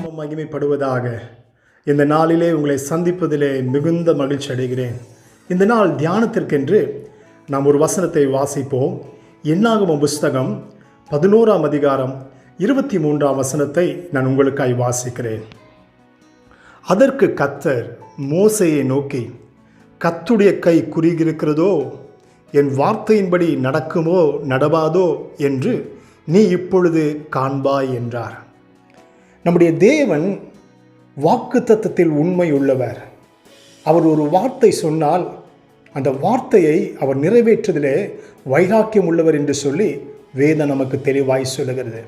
நாமம் மகிமைப்படுவதாக. இந்த நாளிலே உங்களை சந்திப்பதிலே மிகுந்த மகிழ்ச்சி அடைகிறேன். இந்த நாள் தியானத்திற்கென்று நாம் ஒரு வசனத்தை வாசிப்போம். என்னாகமம் புஸ்தகம் 11ஆம் அதிகாரம் 23ஆம் வசனத்தை நான் உங்களுக்காய் வாசிக்கிறேன். அதற்கு கர்த்தர் மோசேயை நோக்கி, கர்த்தருடைய கை குறுகியிருக்கிறதோ, என் வார்த்தையின்படி நடக்குமோ நடவாதோ என்று நீ இப்பொழுது காண்பாய் என்றார். நம்முடைய தேவன் வாக்குத்தத்தத்தில் உண்மை உள்ளவர். அவர் ஒரு வார்த்தை சொன்னால் அந்த வார்த்தையை அவர் நிறைவேற்றுவதிலே வைராக்கியம் உள்ளவர் என்று சொல்லி வேதம் நமக்கு தெளிவாய் சொல்லுகிறது.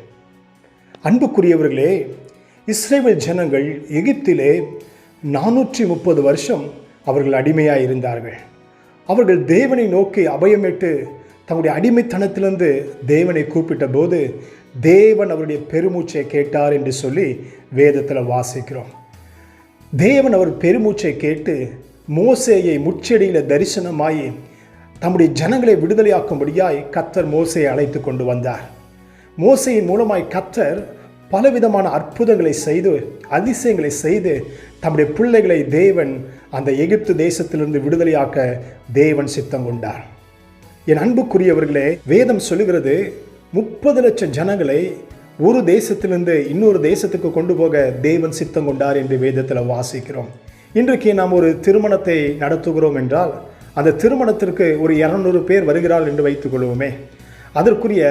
அன்புக்குரியவர்களே, இஸ்ரவேல் ஜனங்கள் எகிப்திலே 430 வருஷம் அவர்கள் அடிமையாக இருந்தார்கள். அவர்கள் தேவனை நோக்கி அபயமிட்டு தங்களுடைய அடிமைத்தனத்திலிருந்து தேவனை கூப்பிட்ட போது தேவன் அவருடைய பெருமூச்சை கேட்டார் என்று சொல்லி வேதத்தில் வாசிக்கிறோம். தேவன் அவர் பெருமூச்சை கேட்டு மோசேயை முச்செடியில் தரிசனமாகி தம்முடைய ஜனங்களை விடுதலையாக்கும்படியாய் கர்த்தர் மோசேயை அழைத்து கொண்டு வந்தார். மோசேயின் மூலமாய் கர்த்தர் பலவிதமான அற்புதங்களை செய்து அதிசயங்களை செய்து தம்முடைய பிள்ளைகளை தேவன் அந்த எகிப்து தேசத்திலிருந்து விடுதலையாக்க தேவன் சித்தம் கொண்டார். என் அன்புக்குரியவர்களே, வேதம் சொல்லுகிறது 30 லட்சம் ஜனங்களை ஒரு தேசத்திலிருந்து இன்னொரு தேசத்துக்கு கொண்டு போக தேவன் சித்தம் கொண்டார் என்று வேதத்தில் வாசிக்கிறோம். இன்றைக்கு நாம் ஒரு திருமணத்தை நடத்துகிறோம் என்றால் அந்த திருமணத்திற்கு ஒரு 200 பேர் வருகிறார்கள் என்று வைத்துக் கொள்வோமே. அதற்குரிய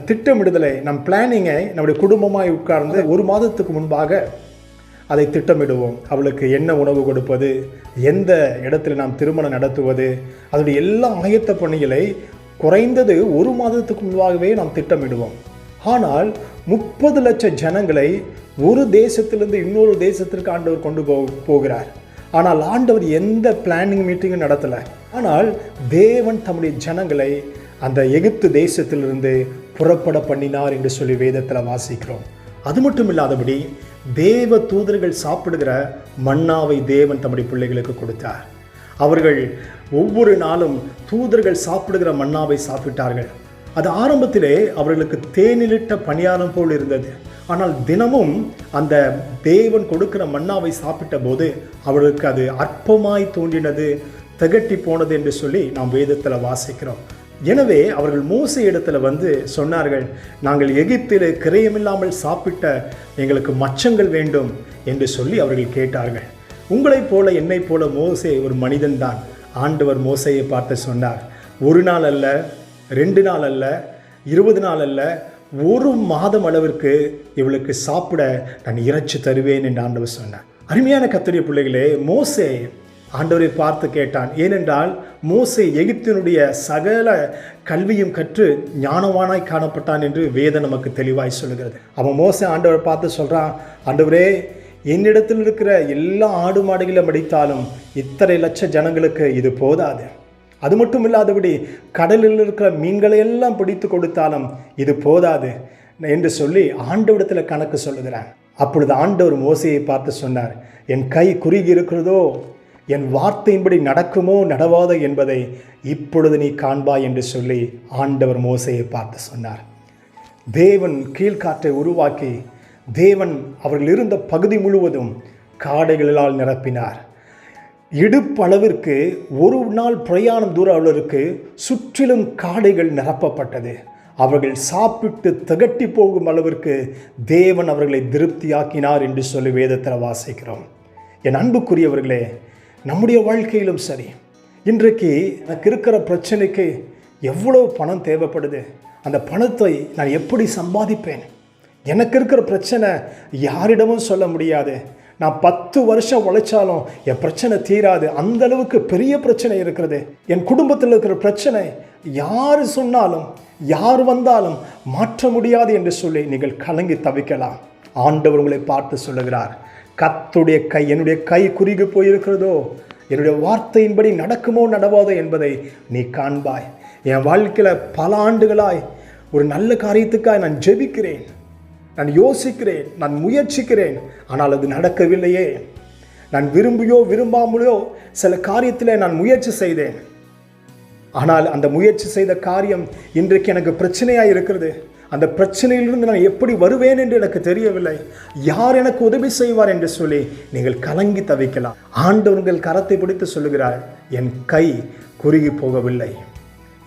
திட்டமிடுதலை நம் பிளானிங்கை நம்முடைய குடும்பமாய் உட்கார்ந்து ஒரு மாதத்துக்கு முன்பாக அதை திட்டமிடுவோம். அவளுக்கு என்ன உணவு கொடுப்பது, எந்த இடத்துல நாம் திருமணம் நடத்துவது, அதனுடைய எல்லா ஆயத்த பணிகளை குறைந்தது ஒரு மாதத்துக்கு முன்பாகவே நாம் திட்டமிடுவோம். ஆனால் 30 லட்சம் ஜனங்களை ஒரு தேசத்திலிருந்து இன்னொரு தேசத்திற்கு ஆண்டவர் கொண்டு போகிறார். ஆனால் ஆண்டவர் எந்த பிளானிங் மீட்டிங்கும் நடத்தலை. ஆனால் தேவன் தம்முடைய ஜனங்களை அந்த எகிப்து தேசத்திலிருந்து புறப்பட பண்ணினார் என்று சொல்லி வேதத்தில் வாசிக்கிறோம். அது மட்டும் இல்லாதபடி தேவ தூதர்கள் சாப்பிடுகிற மன்னாவை தேவன் தம்முடைய பிள்ளைகளுக்கு கொடுத்தார். அவர்கள் ஒவ்வொரு நாளும் தூதர்கள் சாப்பிடுகிற மன்னாவை சாப்பிட்டார்கள். அது ஆரம்பத்திலே அவர்களுக்கு தேனிலிட்ட பணியாரம் போல் இருந்தது. ஆனால் தினமும் அந்த தேவன் கொடுக்கிற மன்னாவை சாப்பிட்ட போது அவர்களுக்கு அது அற்பமாய் தோன்றினது, திகட்டி போனது என்று சொல்லி நாம் வேதத்தில் வாசிக்கிறோம். எனவே அவர்கள் மோசே இடத்துல வந்து சொன்னார்கள், நாங்கள் எகிப்திலே கிரயமில்லாமல் சாப்பிட்ட எங்களுக்கு மச்சங்கள் வேண்டும் என்று சொல்லி அவர்கள் கேட்டார்கள். உங்களைப் போல என்னைப் போல மோசே ஒரு மனிதன்தான். ஆண்டவர் மோசேயை பார்த்து சொன்னார், 1 நாள் அல்ல, 2 நாள் அல்ல, 20 நாள் அல்ல, 1 மாதம் அளவிற்கு இவளுக்கு சாப்பிட நான் இறைச்சி தருவேன் என்று ஆண்டவர் சொன்னார். அருமையான கர்த்தருடைய பிள்ளைகளே, மோசே ஆண்டவரை பார்த்து கேட்டான். ஏனென்றால் மோசே எகிப்தினுடைய சகல கல்வியும் கற்று ஞானவானாய் காணப்பட்டான் என்று வேதம் நமக்கு தெளிவாய் சொல்லுகிறது. அவன் மோசே ஆண்டவரை பார்த்து சொல்கிறான், ஆண்டவரே, என்னிடத்தில் இருக்கிற எல்லா ஆடு மாடுகளும் அடித்தாலும் இத்தனை லட்ச ஜனங்களுக்கு இது போதாது. அது மட்டும் இல்லாதபடி கடலில் இருக்கிற மீன்களை எல்லாம் பிடித்து கொடுத்தாலும் இது போதாது என்று சொல்லி ஆண்டவரிடத்தில் கணக்கு சொல்லுகிறான். அப்பொழுது ஆண்டவர் மோசேயை பார்த்து சொன்னார், என் கை குறுகி இருக்கிறதோ, என் வார்த்தையின்படி நடக்குமோ நடவாதோ என்பதை இப்பொழுது நீ காண்பாய் என்று சொல்லி ஆண்டவர் மோசேயை பார்த்து சொன்னார். தேவன் கீழ்காற்றை உருவாக்கி தேவன் அவர்கள் இருந்த பகுதி முழுவதும் காடைகளால் நிரப்பினார். இடுப்பளவிற்கு 1 நாள் பிரயாணம் தூர அளவிற்கு சுற்றிலும் காடைகள் நிரப்பப்பட்டது. அவர்கள் சாப்பிட்டு திகட்டி போகும் அளவிற்கு தேவன் அவர்களை திருப்தியாக்கினார் என்று சொல்லி வேதத்தில் வாசிக்கிறோம். என் அன்புக்குரியவர்களே, நம்முடைய வாழ்க்கையிலும் சரி, இன்றைக்கு எனக்கு இருக்கிற பிரச்சனைக்கு எவ்வளோ பணம் தேவைப்படுது, அந்த பணத்தை நான் எப்படி சம்பாதிப்பேன்? எனக்கு இருக்கிற பிரச்சனை யாரிடமும் சொல்ல முடியாது. நான் 10 வருஷம் உழைச்சாலும் என் பிரச்சனை தீராது. அந்த அளவுக்கு பெரிய பிரச்சனை இருக்கிறது. என் குடும்பத்தில் இருக்கிற பிரச்சனை யார் சொன்னாலும் யார் வந்தாலும் மாற்ற முடியாது என்று சொல்லி நீங்கள் கலங்கி தவிக்கலாம். ஆண்டவர் உங்களை பார்த்து சொல்லுகிறார், கர்த்தருடைய கை, என்னுடைய கை குறுகி போயிருக்கிறதோ, என்னுடைய வார்த்தையின்படி நடக்குமோ நடவாதோ என்பதை நீ காண்பாய். என் வாழ்க்கையில் பல ஆண்டுகளாய் ஒரு நல்ல காரியத்துக்காக நான் ஜெபிக்கிறேன், நான் யோசிக்கிறேன், நான் முயற்சிக்கிறேன், ஆனால் அது நடக்கவில்லையே. நான் விரும்பியோ விரும்பாமலையோ சில காரியத்தில் நான் முயற்சி செய்தேன். ஆனால் அந்த முயற்சி செய்த காரியம் இன்றைக்கு எனக்கு பிரச்சனையாக இருக்கிறது. அந்த பிரச்சனையிலிருந்து நான் எப்படி வருவேன் என்று எனக்கு தெரியவில்லை, யார் எனக்கு உதவி செய்வார் என்று சொல்லி நீங்கள் கலங்கி தவிக்கலாம். ஆண்டவர் உங்கள் கரத்தை பிடித்து சொல்லுகிறார், என் கை குறுகி போகவில்லை,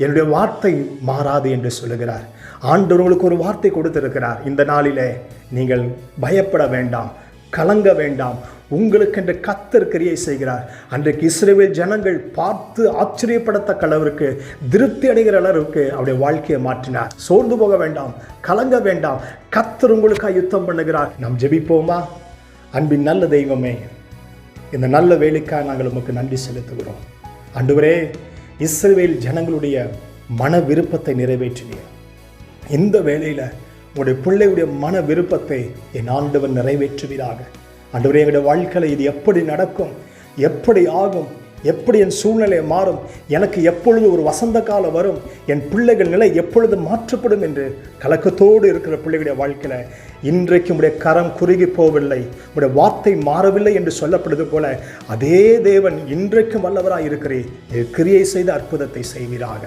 என்னுடைய வார்த்தை மாறாது என்று சொல்லுகிறார். ஆண்டவர் உங்களுக்கு ஒரு வார்த்தை கொடுத்திருக்கிறார். இந்த நாளிலே நீங்கள் பயப்பட வேண்டாம், கலங்க வேண்டாம். உங்களுக்கென்று கர்த்தர் கிரியை செய்கிறார். அன்றைக்கு இஸ்ரவேல் ஜனங்கள் பார்த்து ஆச்சரியப்படத்தக்க அளவிற்கு, திருப்தி அடைகிற அளவுக்கு அவருடைய வாழ்க்கையை மாற்றினார். சோர்ந்து போக வேண்டாம், கலங்க வேண்டாம். கர்த்தர் உங்களுக்காக யுத்தம் பண்ணுகிறார். நாம் ஜெபிப்போமா? அன்பின் நல்ல தெய்வமே, இந்த நல்ல வேலைக்காக நாங்கள் உமக்கு நன்றி செலுத்துகிறோம். ஆண்டவரே, இஸ்ரவேல் ஜனங்களுடைய மன விருப்பத்தை நிறைவேற்றினீர். இந்த வேளையில் உங்களுடைய பிள்ளையுடைய மன விருப்பத்தை என் ஆண்டவர் நிறைவேற்றுவீராக. ஆண்டவரே, எங்களுடைய வாழ்க்கையில் இது எப்படி நடக்கும், எப்படி ஆகும், எப்படி என் சூழ்நிலை மாறும், எனக்கு எப்பொழுது ஒரு வசந்த காலம் வரும், என் பிள்ளைகள் நிலை எப்பொழுது மாற்றப்படும் என்று கலக்கத்தோடு இருக்கிற பிள்ளைகளுடைய வாழ்க்கையில் இன்றைக்கு உடைய கரம் குறுகி போகவில்லை, உடைய வார்த்தை மாறவில்லை என்று சொல்லப்படுது போல, அதே தேவன் இன்றைக்கும் வல்லவராக இருக்கிறேன். கிரியை செய்த அற்புதத்தை செய்வீராக.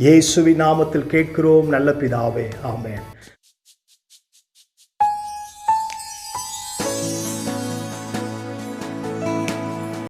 இயேசுவின் நாமத்தில் கேட்கிறோம் நல்ல பிதாவே, ஆமென்.